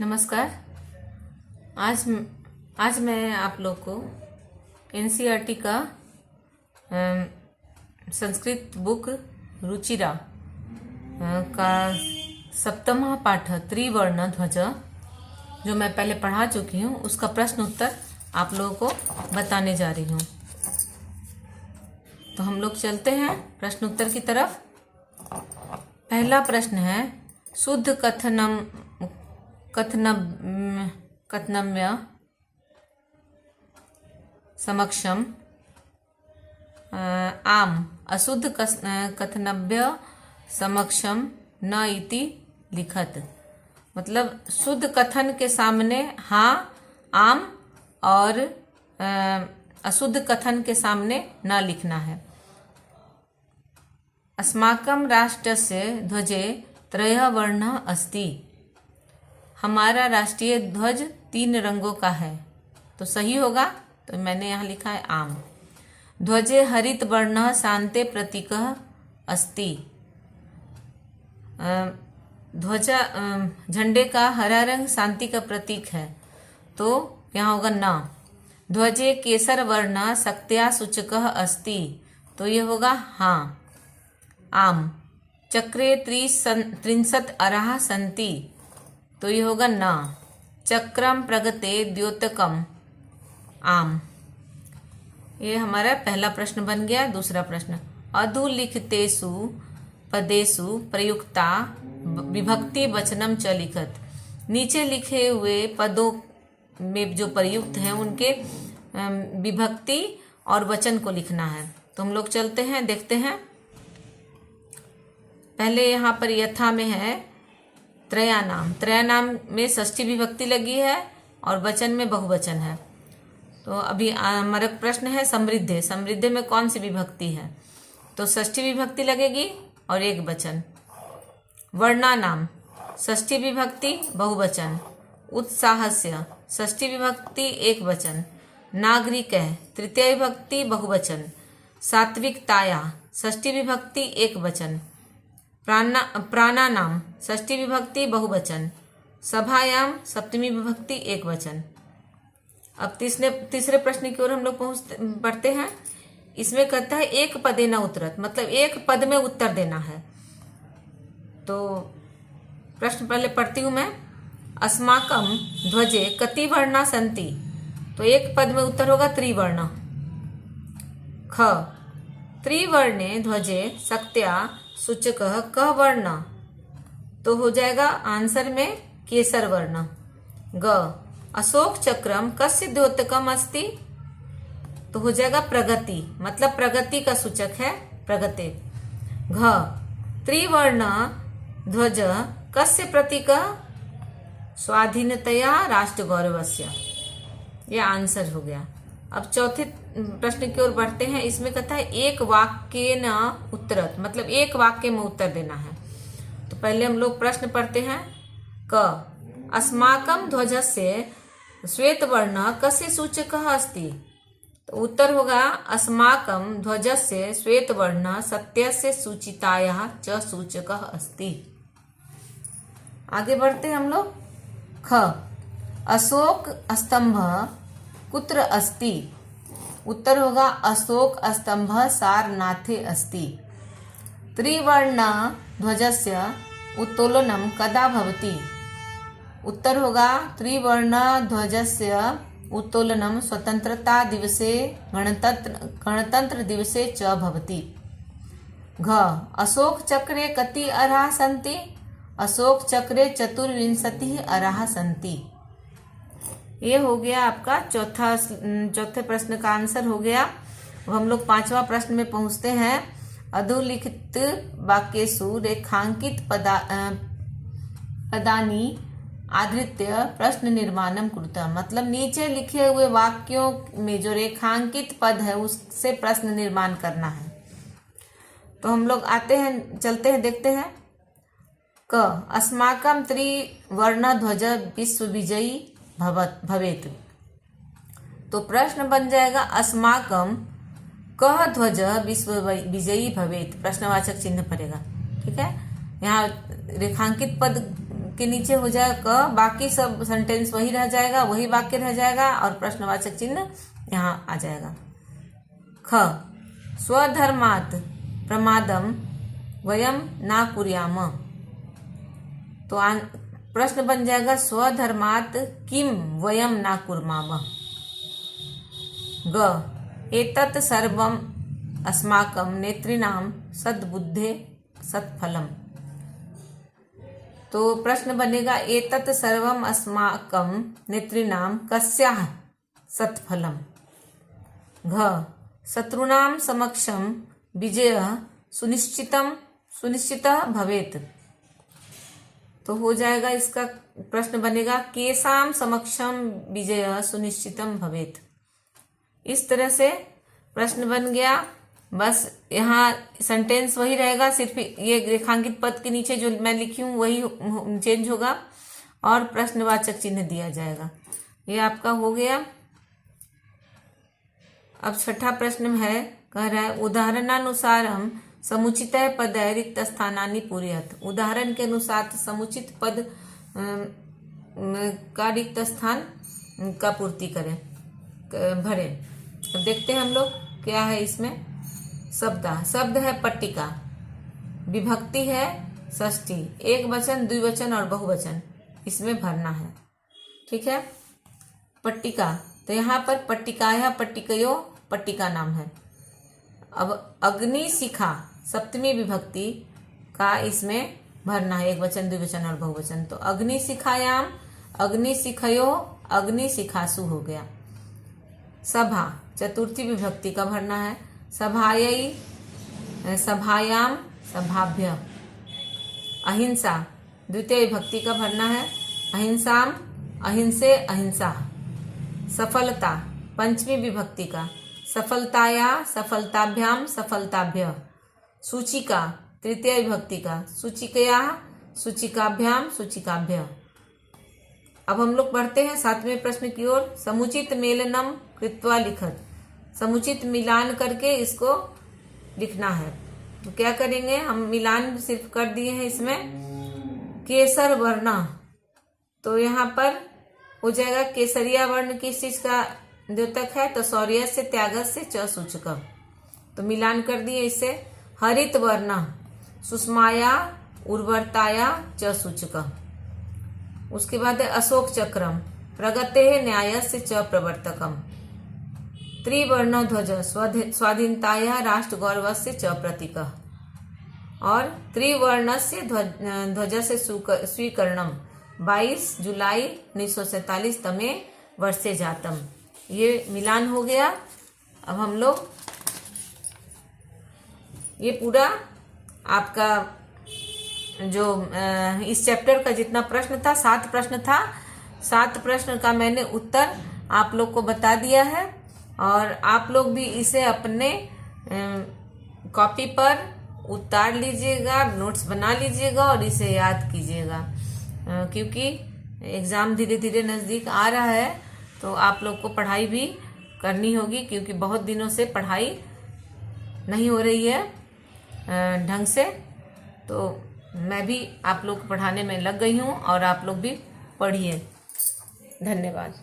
नमस्कार। आज मैं आप लोग को एनसीईआरटी का संस्कृत बुक रुचिरा का सप्तमः पाठ त्रिवर्ण ध्वज जो मैं पहले पढ़ा चुकी हूँ उसका प्रश्न उत्तर आप लोगों को बताने जा रही हूँ। तो हम लोग चलते हैं प्रश्न उत्तर की तरफ। पहला प्रश्न है शुद्ध कथनम्य समक्षम आम अशुद्ध कथनव्य समक्षम न इति लिखत। मतलब शुद्ध कथन के सामने हाँ आम और अशुद्ध कथन के सामने न लिखना है। अस्माकं राष्ट्रस्य ध्वजे त्रयः वर्णः अस्ति। हमारा राष्ट्रीय ध्वज 3 रंगों का है, तो सही होगा। तो मैंने यहाँ लिखा है आम। ध्वजे हरित वर्णः शान्ते प्रतीकः अस्ति। ध्वजा झंडे का हरा रंग शांति का प्रतीक है, तो यहाँ होगा न। ध्वजे केसर वर्णः शक्त्या सूचकः अस्ति, तो ये होगा हाँ आम। चक्रे 30 अरः सन्ति, तो ये होगा न। चक्रम प्रगते द्योतकम आम। ये हमारा पहला प्रश्न बन गया। दूसरा प्रश्न अधुलिखितेषु पदेषु प्रयुक्ता विभक्ति वचनम च लिखत। नीचे लिखे हुए पदों में जो प्रयुक्त हैं उनके विभक्ति और वचन को लिखना है। तो हम लोग चलते हैं, देखते हैं। पहले यहाँ पर यथा में है त्रयानाम। त्रयानाम में षष्ठी विभक्ति लगी है और वचन में बहुवचन है। तो अभी हमारा प्रश्न है समृद्धि। समृद्धि में कौन सी विभक्ति है? तो षष्ठी विभक्ति लगेगी और एक वचन। वर्णानाम षष्ठी विभक्ति बहुवचन। उत्साहस्य षष्ठी विभक्ति एक वचन। नागरिक तृतीय विभक्ति बहुवचन। सात्विकताया षष्ठी विभक्ति एक वचन। प्राणानाम षष्ठी विभक्ति बहुवचन। सभायाम सप्तमी विभक्ति एक वचन। अब तीसरे प्रश्न की ओर हम लोग बढ़ते हैं। इसमें कहता है एक पदे न उत्तरत, मतलब एक पद में उत्तर देना है। तो प्रश्न पहले पढ़ती हूं मैं। अस्माकं ध्वजे कति वर्णा सन्ति, तो एक पद में उत्तर होगा त्रिवर्ण। ख त्रिवर्णे ध्वजे शक्त्या सूचकः कः वर्ण, तो हो जाएगा आंसर में केसर वर्ण। ग अशोक चक्रम कस्य द्योतकम अस्ति, तो हो जाएगा प्रगति, मतलब प्रगति का सूचक है प्रगते। घ त्रिवर्ण ध्वज कस्य प्रतीकः स्वाधीनतया राष्ट्र गौरवस्य, यह आंसर हो गया। अब चौथे प्रश्न की ओर बढ़ते हैं। इसमें कहता है एक वाक्य न उत्तरत, मतलब एक वाक्य में उत्तर देना है। तो पहले हम लोग प्रश्न पढ़ते हैं। क अस्माकं ध्वजस्य श्वेत वर्ण कस्य सूचकः अस्ति, तो उत्तर होगा अस्माकं ध्वजस्य श्वेत वर्ण सत्यस्य सूचितायाः च सूचकः अस्ति। आगे बढ़ते हैं हम लोग। ख अशोक स्तंभ कुत्र अस्ति, उत्तर होगा अशोक स्तंभ सारनाथे अस्ति। त्रिवर्ण ध्वजस्य उत्तोलनम कदा भवति, उत्तर होगा त्रिवर्ण ध्वजस्य उत्तोलनम स्वतंत्रता दिवसे गणतंत्र दिवसे च भवति। घ अशोक चक्रे कति अरः सन्ति, अशोक चक्रे 24 अरः सन्ति। ये हो गया आपका चौथे प्रश्न का आंसर हो गया। अब हम लोग 5वां प्रश्न में पहुंचते हैं। अधोलिखित वाक्येषु रेखांकित पदानि आधृत्य प्रश्न निर्माणम कुरुतः, मतलब नीचे लिखे हुए वाक्यों में जो रेखांकित पद है उससे प्रश्न निर्माण करना है। तो हम लोग आते हैं, चलते हैं, देखते हैं। क अस्माकं त्रिवर्ण ध्वज विश्व विजयी भवेत, तो प्रश्न बन जाएगा अस्माकं कः ध्वज विश्व विजयी भवेत, प्रश्नवाचक चिन्ह पड़ेगा। ठीक है, यहाँ रेखांकित पद के नीचे हो जाएगा क, बाकी सब सेंटेंस वही रह जाएगा, वही वाक्य रह जाएगा और प्रश्नवाचक चिन्ह यहाँ आ जाएगा। ख, स्वधर्मात् प्रमादम वयम ना कुर्याम। तो प्रश्न बन जाएगा स्वधर्मात् किम वयम ना कुर्माम। ग, एतत् सर्वम अस्माकं नेतॄणां सद्बुद्धे सत्फलम। तो प्रश्न बनेगा एतत् सर्वम अस्माकं नेतॄणां कस्याः सत्फलम। घ, शत्रूणां समक्षं विजयः सुनिश्चितः भवेत्। तो हो जाएगा, इसका प्रश्न बनेगा केषां समक्षम विजय सुनिश्चितम भवेत्। इस तरह से प्रश्न बन गया। बस यहाँ सेंटेंस वही रहेगा, सिर्फ ये रेखांकित पद के नीचे जो मैं लिखी हूँ वही चेंज होगा और प्रश्नवाचक चिन्ह दिया जाएगा। ये आपका हो गया। अब छठा प्रश्न है, कह रहा है उदाहरणानुसारम समुचित पद रिक्त स्थानानि पूरयत। उदाहरण के अनुसार समुचित पद का रिक्त स्थान का पूर्ति करें, भरे। अब देखते हैं हम लोग क्या है इसमें। शब्द है पट्टिका, विभक्ति है षष्ठी, एक वचन, द्विवचन और बहुवचन इसमें भरना है। ठीक है। पट्टिका, तो यहाँ पर पट्टिकाया पट्टिकयो पट्टिका नाम है। अब अग्निशिखा सप्तमी विभक्ति का इसमें भरना है, एक वचन, द्विवचन और बहुवचन। तो अग्निशिखायाम, अग्निशिखयो, अग्निशिखासु हो गया। सभा चतुर्थी विभक्ति का भरना है, सभायै, सभायाम, सभाभ्य। अहिंसा द्वितीय विभक्ति का भरना है, अहिंसाम, अहिंसे, अहिंसा। सफलता पंचमी विभक्ति का, सफलताया, सफलताभ्याम, सफलताभ्य। सूचिका तृतीय विभक्ति का, सूचिकया, सूचिकाभ्याम, सूचिकाभ्य। अब हम लोग बढ़ते हैं सातवें प्रश्न की ओर। समुचित मेलनम कृत्वा लिखत। समुचित मिलान करके इसको लिखना है। तो क्या करेंगे हम, मिलान सिर्फ कर दिए हैं इसमें। केसर वर्ण, तो यहाँ पर हो जाएगा केसरिया वर्ण किस चीज का द्योतक है, तो शौर्य से, त्यागत से, च सूचक। तो मिलान कर दिए इससे। हरित वर्ण सुषमाया, उर्वरताया, च सूचक। उसके बाद है अशोक चक्रम, प्रगते न्याय से, च प्रवर्तकम। त्रिवर्ण ध्वज स्वाधीनताया राष्ट्र गौरव से, च प्रतीक। और त्रिवर्ण से ध्वज से स्वीकरणम 22 जुलाई 1947 तमे वर्षे जातम। ये मिलान हो गया। अब हम लोग ये पूरा आपका जो इस चैप्टर का जितना प्रश्न था, 7 प्रश्न था, 7 प्रश्न का मैंने उत्तर आप लोग को बता दिया है। और आप लोग भी इसे अपने कॉपी पर उतार लीजिएगा, नोट्स बना लीजिएगा और इसे याद कीजिएगा, क्योंकि एग्ज़ाम धीरे धीरे नज़दीक आ रहा है। तो आप लोग को पढ़ाई भी करनी होगी, क्योंकि बहुत दिनों से पढ़ाई नहीं हो रही है ढंग से। तो मैं भी आप लोग को पढ़ाने में लग गई हूँ और आप लोग भी पढ़िए। धन्यवाद।